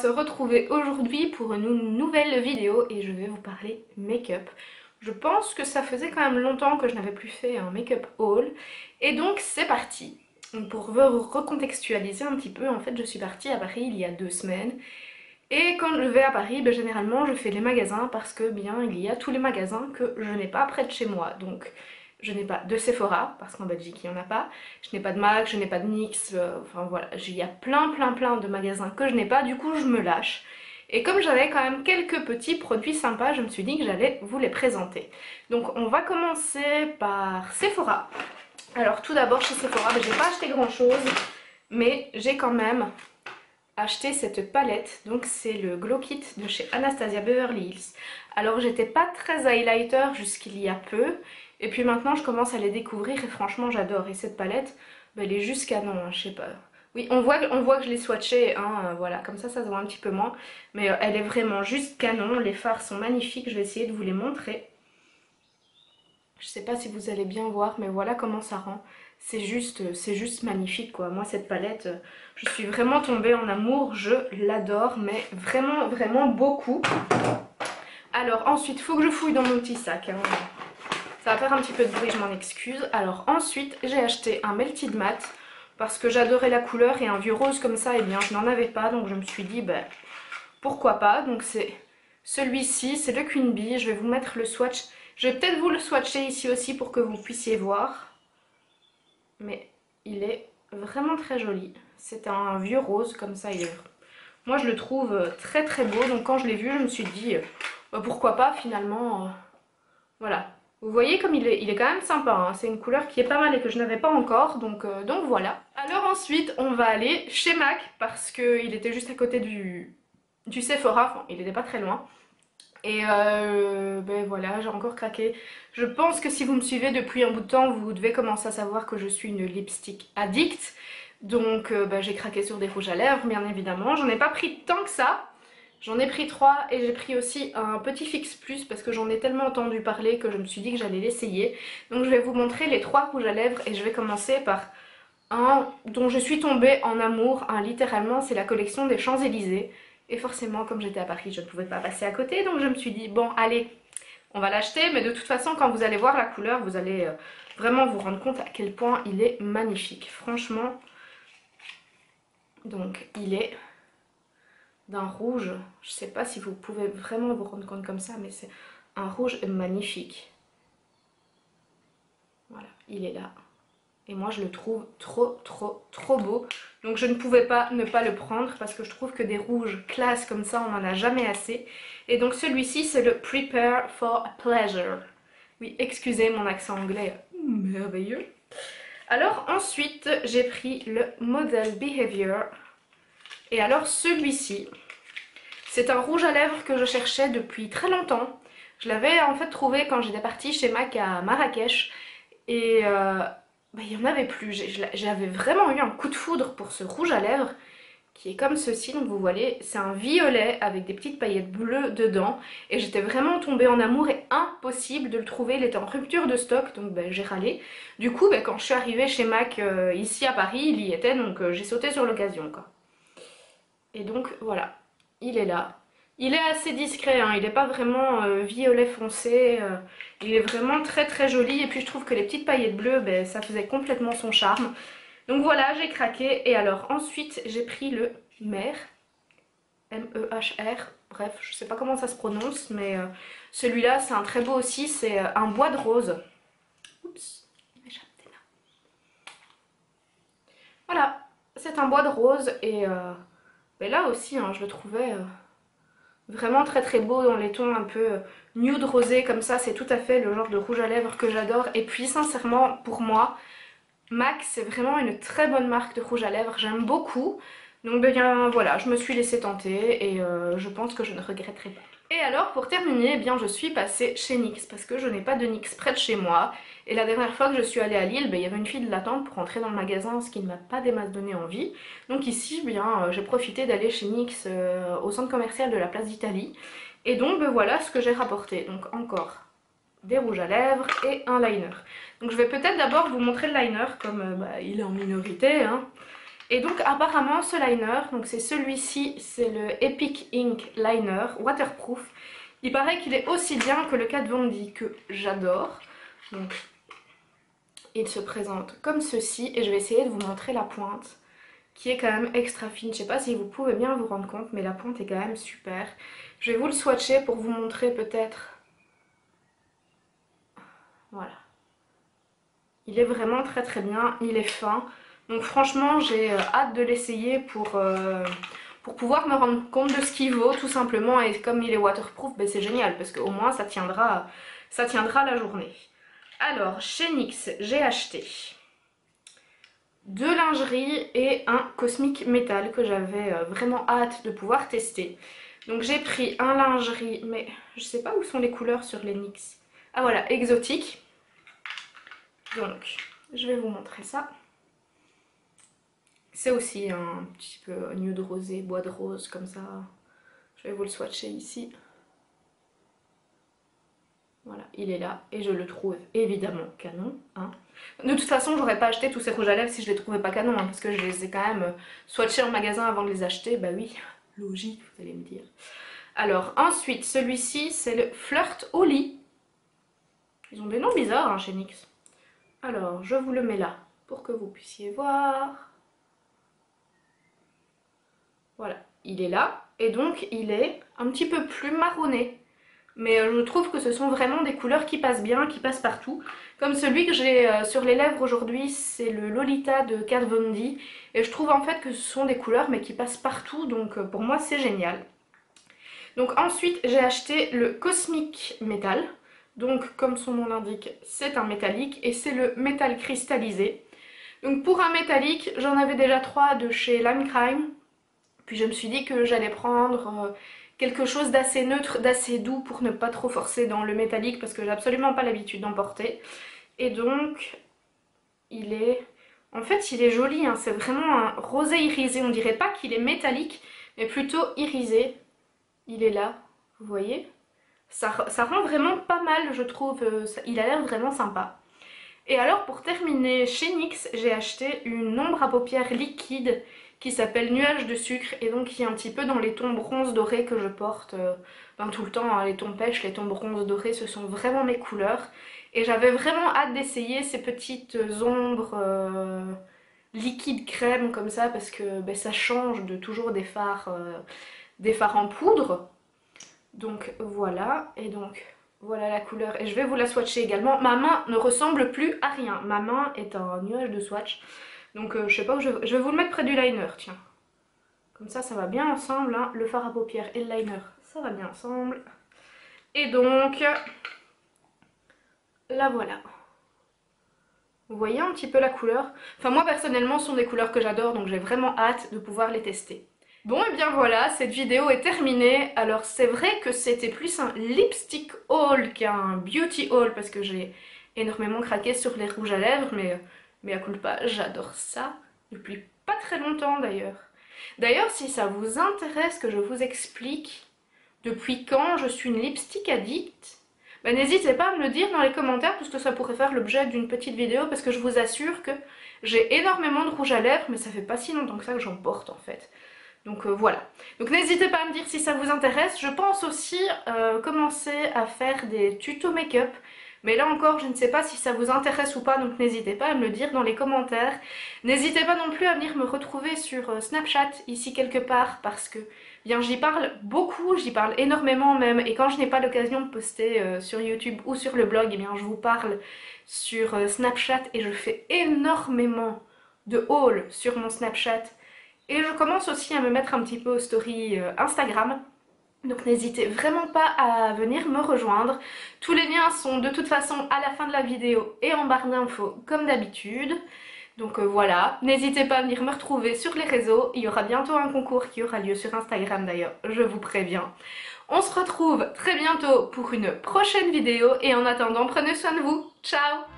se retrouver aujourd'hui pour une nouvelle vidéo et je vais vous parler make-up. Je pense que ça faisait quand même longtemps que je n'avais plus fait un make-up haul et donc c'est parti. Donc pour recontextualiser un petit peu, en fait je suis partie à Paris il y a 2 semaines et quand je vais à Paris, généralement je fais les magasins parce que bien il y a tous les magasins que je n'ai pas près de chez moi. Donc je n'ai pas de Sephora, parce qu'en Belgique il n'y en a pas. Je n'ai pas de MAC, je n'ai pas de NYX, enfin voilà. Il y a plein de magasins que je n'ai pas, du coup je me lâche. Et comme j'avais quand même quelques petits produits sympas, je me suis dit que j'allais vous les présenter. Donc on va commencer par Sephora. Alors tout d'abord chez Sephora, j'ai pas acheté grand chose, mais j'ai quand même acheté cette palette. Donc c'est le Glow Kit de chez Anastasia Beverly Hills. Alors j'étais pas très highlighter jusqu'il y a peu. Et puis maintenant je commence à les découvrir et franchement j'adore. Et cette palette, elle est juste canon, hein, je sais pas. Oui, on voit que je l'ai swatchée, hein, voilà, comme ça se voit un petit peu moins. Mais elle est vraiment juste canon, les fards sont magnifiques, je vais essayer de vous les montrer. Je sais pas si vous allez bien voir, mais voilà comment ça rend. C'est juste magnifique quoi. Moi cette palette, je suis vraiment tombée en amour, je l'adore, mais vraiment beaucoup. Alors ensuite, il faut que je fouille dans mon petit sac, hein. Ça va faire un petit peu de bruit, je m'en excuse. Alors ensuite, j'ai acheté un Melted Matte parce que j'adorais la couleur et un vieux rose comme ça, et bien je n'en avais pas. Donc je me suis dit, pourquoi pas. Donc c'est celui-ci, c'est le Queen Bee. Je vais vous mettre le swatch. Je vais peut-être vous le swatcher ici aussi pour que vous puissiez voir. Mais il est vraiment très joli. C'est un vieux rose comme ça. Moi je le trouve très beau. Donc quand je l'ai vu, je me suis dit, pourquoi pas finalement. Voilà. Vous voyez comme il est quand même sympa, hein. C'est une couleur qui est pas mal et que je n'avais pas encore, donc voilà. Alors ensuite on va aller chez MAC parce qu'il était juste à côté du Sephora, enfin il n'était pas très loin. Et voilà, j'ai encore craqué. Je pense que si vous me suivez depuis un bout de temps, vous devez commencer à savoir que je suis une lipstick addict. Donc j'ai craqué sur des rouges à lèvres bien évidemment, j'en ai pas pris tant que ça. J'en ai pris 3 et j'ai pris aussi un petit Fix Plus parce que j'en ai tellement entendu parler que je me suis dit que j'allais l'essayer. Donc je vais vous montrer les 3 rouges à lèvres et je vais commencer par un dont je suis tombée en amour. Littéralement c'est la collection des Champs-Élysées. Et forcément comme j'étais à Paris je ne pouvais pas passer à côté, donc je me suis dit bon allez on va l'acheter. Mais de toute façon quand vous allez voir la couleur vous allez vraiment vous rendre compte à quel point il est magnifique. Franchement, donc il est d'un rouge, je sais pas si vous pouvez vraiment vous rendre compte comme ça, mais c'est un rouge magnifique. Voilà, il est là. Et moi je le trouve trop beau. Donc je ne pouvais pas ne pas le prendre parce que je trouve que des rouges classe comme ça, on n'en a jamais assez. Et donc celui-ci c'est le Prepare for Pleasure. Oui, excusez mon accent anglais merveilleux. Alors ensuite j'ai pris le Model Behavior. Et alors celui-ci, c'est un rouge à lèvres que je cherchais depuis très longtemps. Je l'avais en fait trouvé quand j'étais partie chez MAC à Marrakech. Et il n'y en avait plus. J'avais vraiment eu un coup de foudre pour ce rouge à lèvres qui est comme ceci. Donc vous voyez, c'est un violet avec des petites paillettes bleues dedans. Et j'étais vraiment tombée en amour et impossible de le trouver. Il était en rupture de stock, donc j'ai râlé. Du coup, quand je suis arrivée chez MAC ici à Paris, il y était, donc j'ai sauté sur l'occasion quoi. Et donc voilà, il est là. Il est assez discret, hein. Il n'est pas vraiment violet foncé. Il est vraiment très joli. Et puis je trouve que les petites paillettes bleues, ça faisait complètement son charme. Donc voilà, j'ai craqué. Et alors ensuite, j'ai pris le Mer. M-E-H-R. Bref, je sais pas comment ça se prononce. Mais celui-là, c'est un très beau aussi. C'est un bois de rose. Oups, il m'échappe des mains. Voilà, c'est un bois de rose. Et là aussi, hein, je le trouvais vraiment très beau dans les tons un peu nude rosé comme ça. C'est tout à fait le genre de rouge à lèvres que j'adore. Et puis sincèrement, pour moi, MAC c'est vraiment une très bonne marque de rouge à lèvres. J'aime beaucoup. Donc voilà, je me suis laissée tenter et je pense que je ne regretterai pas. Et alors pour terminer, je suis passée chez NYX parce que je n'ai pas de NYX près de chez moi. Et la dernière fois que je suis allée à Lille, il y avait une file d'attente pour entrer dans le magasin, ce qui ne m'a pas des masses donné envie. Donc ici, j'ai profité d'aller chez NYX au centre commercial de la place d'Italie. Et donc voilà ce que j'ai rapporté. Donc encore des rouges à lèvres et un liner. Donc je vais peut-être d'abord vous montrer le liner comme il est en minorité, hein. Et donc apparemment ce liner, donc c'est celui-ci, c'est le Epic Ink Liner Waterproof. Il paraît qu'il est aussi bien que le Kat Von D que j'adore. Donc il se présente comme ceci et je vais essayer de vous montrer la pointe qui est quand même extra fine. Je sais pas si vous pouvez bien vous rendre compte mais la pointe est quand même super. Je vais vous le swatcher pour vous montrer peut-être. Voilà. Il est vraiment très très bien, il est fin. Donc franchement j'ai hâte de l'essayer pour pouvoir me rendre compte de ce qu'il vaut tout simplement. Et comme il est waterproof, ben c'est génial parce qu'au moins ça tiendra la journée. Alors chez NYX j'ai acheté 2 lingeries et un Cosmic Metal que j'avais vraiment hâte de pouvoir tester. Donc j'ai pris un lingerie, mais je sais pas où sont les couleurs sur les NYX. Ah voilà, exotique. Donc je vais vous montrer ça. C'est aussi un petit peu nude rosé, bois de rose comme ça. Je vais vous le swatcher ici. Voilà, il est là et je le trouve évidemment canon. Hein. De toute façon, j'aurais pas acheté tous ces rouges à lèvres si je les trouvais pas canon, hein, parce que je les ai quand même swatchés en magasin avant de les acheter. Bah oui, logique, vous allez me dire. Alors ensuite, celui-ci, c'est le Flirt au lit. Ils ont des noms bizarres hein, chez NYX. Alors, je vous le mets là pour que vous puissiez voir. Voilà, il est là et donc il est un petit peu plus marronné. Mais je trouve que ce sont vraiment des couleurs qui passent bien, qui passent partout. Comme celui que j'ai sur les lèvres aujourd'hui, c'est le Lolita de Kat Von D. Et je trouve en fait que ce sont des couleurs mais qui passent partout, donc pour moi c'est génial. Donc ensuite j'ai acheté le Cosmic Metal. Donc comme son nom l'indique, c'est un métallique et c'est le métal cristallisé. Donc pour un métallique, j'en avais déjà 3 de chez Lime Crime. Puis je me suis dit que j'allais prendre quelque chose d'assez neutre, d'assez doux pour ne pas trop forcer dans le métallique parce que j'ai absolument pas l'habitude d'en porter. Et donc, il est... En fait, il est joli, hein. C'est vraiment un rosé irisé. On dirait pas qu'il est métallique, mais plutôt irisé. Il est là, vous voyez? Ça rend vraiment pas mal, je trouve. Il a l'air vraiment sympa. Et alors, pour terminer, chez NYX, j'ai acheté une ombre à paupières liquide qui s'appelle Nuage de sucre et donc qui est un petit peu dans les tons bronze dorés que je porte tout le temps, hein, les tons pêche, les tons bronze dorés, ce sont vraiment mes couleurs et j'avais vraiment hâte d'essayer ces petites ombres liquide crème comme ça parce que ben, ça change de toujours des fards en poudre. Donc voilà, et donc voilà la couleur et je vais vous la swatcher également. Ma main ne ressemble plus à rien, ma main est un nuage de swatch. Donc je sais pas où je vais vous le mettre près du liner, tiens. Comme ça va bien ensemble, hein. Le fard à paupières et le liner, ça va bien ensemble. Et donc, la voilà. Vous voyez un petit peu la couleur? Enfin moi personnellement, ce sont des couleurs que j'adore, donc j'ai vraiment hâte de pouvoir les tester. Bon et bien voilà, cette vidéo est terminée. Alors c'est vrai que c'était plus un lipstick haul qu'un beauty haul parce que j'ai énormément craqué sur les rouges à lèvres, mais à culpa, j'adore ça depuis pas très longtemps d'ailleurs. D'ailleurs, si ça vous intéresse que je vous explique depuis quand je suis une lipstick addict, ben, n'hésitez pas à me le dire dans les commentaires parce que ça pourrait faire l'objet d'une petite vidéo parce que je vous assure que j'ai énormément de rouge à lèvres mais ça fait pas si longtemps que ça que j'en porte en fait. Donc voilà. Donc n'hésitez pas à me dire si ça vous intéresse. Je pense aussi commencer à faire des tutos make-up. Mais là encore, je ne sais pas si ça vous intéresse ou pas, donc n'hésitez pas à me le dire dans les commentaires. N'hésitez pas non plus à venir me retrouver sur Snapchat, ici quelque part, parce que bien j'y parle beaucoup, j'y parle énormément même, et quand je n'ai pas l'occasion de poster sur YouTube ou sur le blog, eh bien je vous parle sur Snapchat, et je fais énormément de hauls sur mon Snapchat. Et je commence aussi à me mettre un petit peu aux stories Instagram. Donc n'hésitez vraiment pas à venir me rejoindre. Tous les liens sont de toute façon à la fin de la vidéo et en barre d'infos comme d'habitude. Donc voilà, n'hésitez pas à venir me retrouver sur les réseaux. Il y aura bientôt un concours qui aura lieu sur Instagram d'ailleurs, je vous préviens. On se retrouve très bientôt pour une prochaine vidéo et en attendant, prenez soin de vous. Ciao!